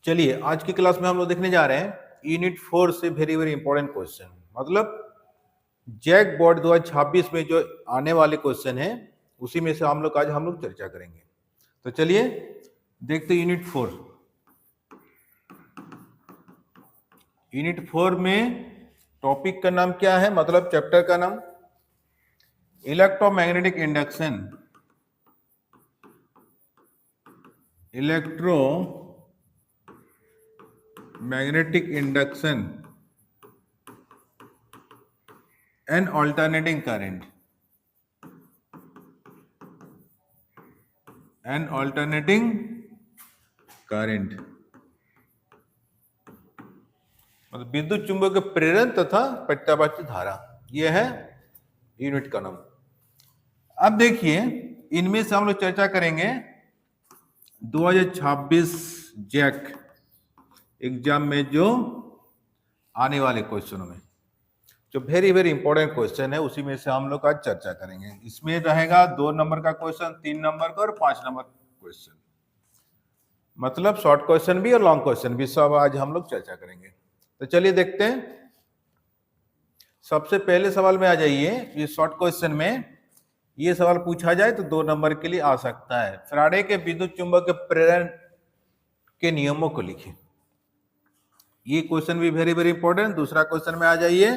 चलिए आज की क्लास में हम लोग देखने जा रहे हैं यूनिट 4 से वेरी वेरी इंपॉर्टेंट क्वेश्चन। मतलब जैक बोर्ड 2026 में जो आने वाले क्वेश्चन हैं उसी में से आज हम लोग चर्चा करेंगे। तो चलिए देखते यूनिट 4। यूनिट 4 में टॉपिक का नाम क्या है, मतलब चैप्टर का नाम electromagnetic induction. Electromagnetic induction and alternating current मतलब विद्युत चुंबकीय प्रेरण तथा प्रत्यावर्ती धारा, यह है यूनिट का नाम। अब देखिए इनमें से हम लोग चर्चा करेंगे 2026 जैक एग्जाम में जो आने वाले क्वेश्चनों में जो वेरी वेरी इंपॉर्टेंट क्वेश्चन है उसी में से हम लोग आज चर्चा करेंगे। इसमें रहेगा 2 नंबर का क्वेश्चन, 3 नंबर का और 5 नंबर क्वेश्चन, मतलब शॉर्ट क्वेश्चन भी और लॉन्ग क्वेश्चन भी, सब आज हम लोग चर्चा करेंगे। तो चलिए देखते हैं। सबसे पहले सवाल में आ जाइए। ये शॉर्ट क्वेश्चन में ये सवाल पूछा जाए तो 2 नंबर के लिए आ सकता है। फैराडे के विद्युत चुंबकीय प्रेरण के नियमों को लिखें। ये क्वेश्चन भी वेरी वेरी इंपॉर्टेंट। दूसरा क्वेश्चन में आ जाइए।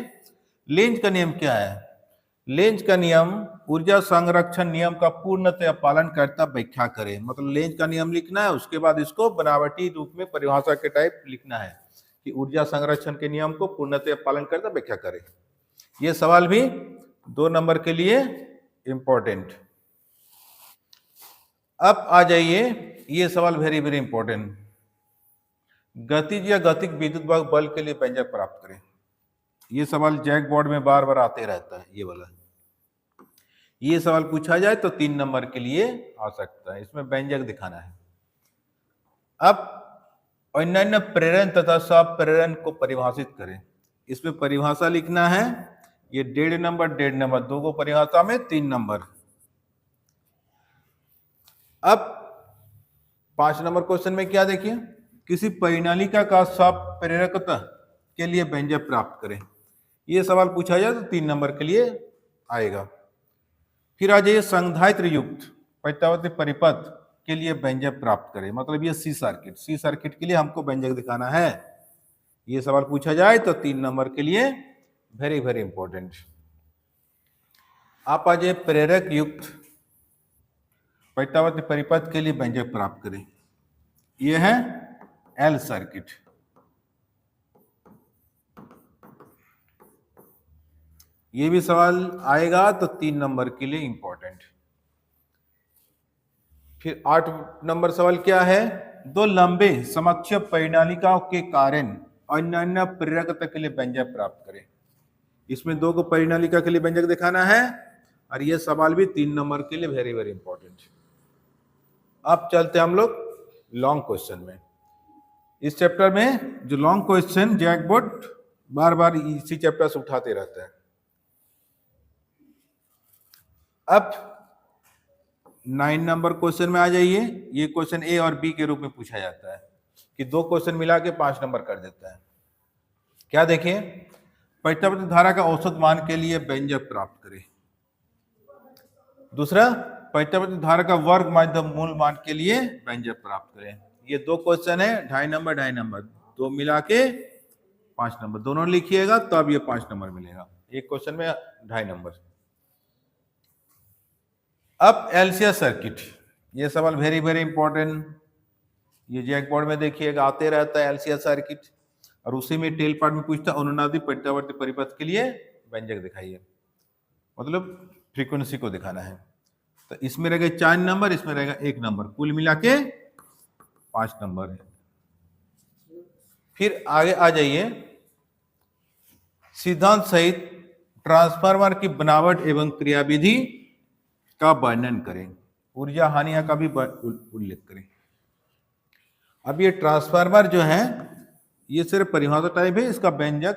लेंज का नियम क्या है? लेंज का नियम ऊर्जा संरक्षण नियम का पूर्णतः पालन करता व्याख्या करें। मतलब लेंज का नियम लिखना है, उसके बाद इसको बनावटी रूप में परिभाषा के टाइप लिखना है कि ऊर्जा संरक्षण के नियम को पूर्णतः पालन करता व्याख्या करें। ये सवाल भी 2 नंबर के लिए इंपॉर्टेंट। अब आ जाइए, ये सवाल वेरी वेरी इंपॉर्टेंट। गतिज या गतिक विद्युत बल के लिए व्यंजक प्राप्त करें। ये सवाल जैक बोर्ड में बार बार आते रहता है। ये वाला ये सवाल पूछा जाए तो 3 नंबर के लिए आ सकता है। इसमें व्यंजक दिखाना है। अब अन्य प्रेरण तथा स्वप्रेरण को परिभाषित करें। इसमें परिभाषा लिखना है। ये 1.5 नंबर, दो को परिभाषा में 3 नंबर। अब 5 नंबर क्वेश्चन में क्या देखिए, किसी परिनालिका का स्वप्रेरकता के लिए व्यंजक प्राप्त करें। ये सवाल पूछा जाए तो 3 नंबर के लिए आएगा। फिर आ जाइए संधारित्र युक्त प्रत्यावर्ती परिपथ के लिए व्यंजक प्राप्त करें। मतलब ये सी सर्किट के लिए हमको व्यंजक दिखाना है। ये सवाल पूछा जाए तो 3 नंबर के लिए वेरी वेरी इंपॉर्टेंट। आप आ जाइए प्रेरक युक्त प्रत्यावर्ती परिपथ के लिए व्यंजक प्राप्त करें। यह है एल सर्किट। ये भी सवाल आएगा तो 3 नंबर के लिए इंपॉर्टेंट। फिर 8 नंबर सवाल क्या है, 2 लंबे समकक्ष परिनालिकाओं के कारण अन्य प्रेरकता के लिए व्यंजक प्राप्त करें। इसमें 2 को परिनालिका के लिए व्यंजक दिखाना है और यह सवाल भी 3 नंबर के लिए वेरी वेरी इंपॉर्टेंट। अब चलते हम लोग लॉन्ग क्वेश्चन में। इस चैप्टर में जो लॉन्ग क्वेश्चन जैक बोर्ड बार बार इसी चैप्टर से उठाते रहता है। अब 9 नंबर क्वेश्चन में आ जाइए। ये क्वेश्चन ए और बी के रूप में पूछा जाता है कि 2 क्वेश्चन मिला के 5 नंबर कर देता है। क्या देखिए, प्रत्यावर्ती धारा का औसत मान के लिए व्यंजक प्राप्त करें। दूसरा, प्रत्यावर्ती धारा का वर्ग माध्यम मूल मान के लिए व्यंजक प्राप्त करें। ये 2 क्वेश्चन है, 2.5 नंबर, 2 मिला के 5 नंबर। दोनों लिखिएगा तब ये 5 नंबर मिलेगा। एक क्वेश्चन में 2.5 नंबर। अब एलसीएस सर्किट, ये सवाल वेरी वेरी इंपॉर्टेंट। ये जैक बोर्ड में देखिएगा आते रहता है एलसीएस सर्किट, और उसी में टेल पार्ट में पूछता है अनुनादी प्रत्यावर्ती परिपथ के लिए व्यंजक दिखाइए। मतलब फ्रीक्वेंसी को दिखाना है। तो इसमें रहेगा 4 नंबर, इसमें रहेगा 1 नंबर, कुल मिला के 5 नंबर है। फिर आगे आ जाइए, सिद्धांत सहित ट्रांसफार्मर की बनावट एवं क्रियाविधि का वर्णन करें। ऊर्जा हानिया का भी उल्लेख करें। अब ये ट्रांसफार्मर जो है ये सिर्फ परिभाषा टाइप है, इसका व्यंजक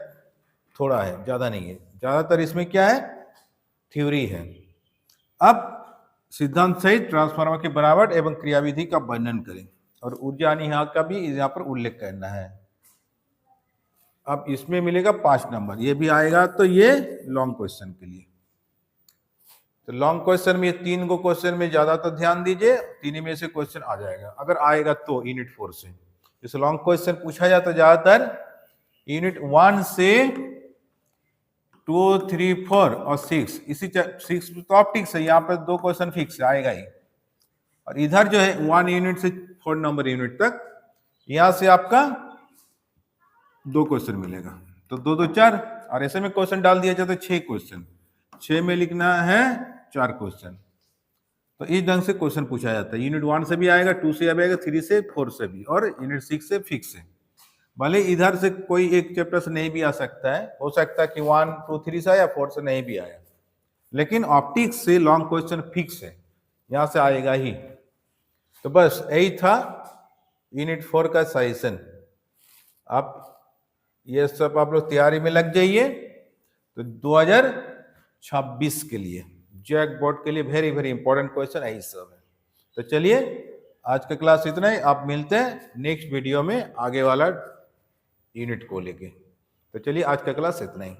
थोड़ा है, ज्यादा नहीं है। ज्यादातर इसमें क्या है, थ्योरी है। अब सिद्धांत सहित ट्रांसफार्मर की बनावट एवं क्रियाविधि का वर्णन करें। और ऊर्जा हानि का भी यहाँ पर उल्लेख करना है। अब इसमें मिलेगा 5 नंबर, ये भी आएगा। तो ये लॉन्ग क्वेश्चन के लिए। तो लॉन्ग क्वेश्चन में 3 को क्वेश्चन में ज्यादा तो ध्यान दीजिए, 3 में से क्वेश्चन आ जाएगा, अगर आएगा तो यूनिट 4 से। इस लॉन्ग क्वेश्चन पूछा जाता ज्यादातर यूनिट 1 से 2, 3, 4 और 6। इसी 6 तो ऑप्टिक्स है, यहाँ पर 2 क्वेश्चन फिक्स आएगा ही। और इधर जो है 1 यूनिट से 4 नंबर यूनिट तक, यहां से आपका 2 क्वेश्चन मिलेगा। तो 2 2 4, और ऐसे में क्वेश्चन डाल दिया जाए तो 6 क्वेश्चन, 6 में लिखना है 4 क्वेश्चन। तो इस ढंग से क्वेश्चन पूछा जाता है। यूनिट 1 से भी आएगा, 2 से आएगा, 3 से, 4 से भी, और यूनिट 6 से फिक्स है। भले इधर से कोई एक चैप्टर से नहीं भी आ सकता है, हो सकता है कि 1, 2, 3 से आया, 4 से नहीं भी आया, लेकिन ऑप्टिक्स से लॉन्ग क्वेश्चन फिक्स है, यहां से आएगा ही। तो बस यही था यूनिट 4 का सजेशन। आप ये सब आप लोग तैयारी में लग जाइए। तो 2026 के लिए जैक बोर्ड के लिए वेरी वेरी इंपॉर्टेंट क्वेश्चन यही सब है। तो चलिए आज का क्लास इतना ही, आप मिलते हैं नेक्स्ट वीडियो में आगे वाला यूनिट को लेके। तो चलिए आज का क्लास इतना ही।